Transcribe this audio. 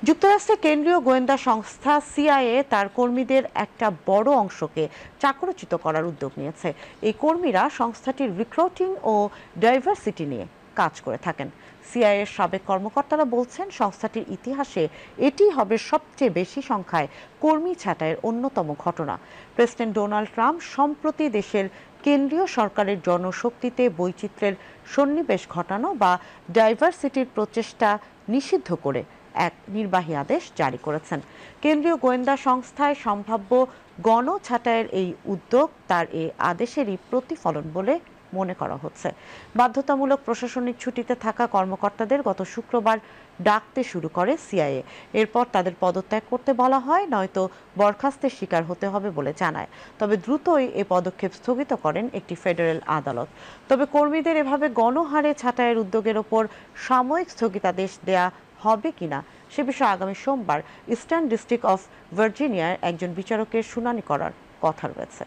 যুক্তরাষ্ট্রের কেন্দ্রীয় গোয়েন্দা সংস্থা সিআইএ তার কর্মীদের একটা বড় অংশকে চাকরচ্যুত করার উদ্যোগ নিয়েছে। এই কর্মীরা সংস্থাটির রিক্রুটিং ও ডাইভার্সিটি নিয়ে কাজ করে থাকেন। সিআইএর সাবেক কর্মকর্তারা বলছেন, সংস্থাটির ইতিহাসে এটি হবে সবচেয়ে বেশি সংখ্যায় কর্মী ছাঁটাইয়ের অন্যতম ঘটনা। প্রেসিডেন্ট ডোনাল্ড ট্রাম্প সম্প্রতি দেশের কেন্দ্রীয় সরকারের জনশক্তিতে বৈচিত্র্যের সন্নিবেশ ঘটানো বা ডাইভার্সিটির প্রচেষ্টা নিষিদ্ধ করে এক নির্বাহী আদেশ জারি করেছেন। কেন্দ্রীয় গোয়েন্দা সংস্থায় সম্ভাব্য গণছাঁটাইয়ের এই উদ্যোগ তার এই আদেশেরই প্রতিফলন বলে মনে করা হচ্ছে। বাধ্যতামূলক প্রশাসনিক ছুটিতে থাকা কর্মকর্তাদের গত শুক্রবার ডাকতে শুরু করে সিআইএ। এরপর তাদের পদত্যাগ করতে বলা হয়, নয়তো বরখাস্তের শিকার হতে হবে বলে জানায়। তবে দ্রুতই এ পদক্ষেপ স্থগিত করেন একটি ফেডারেল আদালত। তবে কর্মীদের এভাবে গণহারে ছাঁটাইয়ের উদ্যোগের ওপর সাময়িক স্থগিতাদেশ দেয়া হবে কিনা সে বিষয়ে আগামী সোমবার ইস্টার্ন ডিস্ট্রিক্ট অফ ভার্জিনিয়ার একজন বিচারকের শুনানি করার কথা রয়েছে।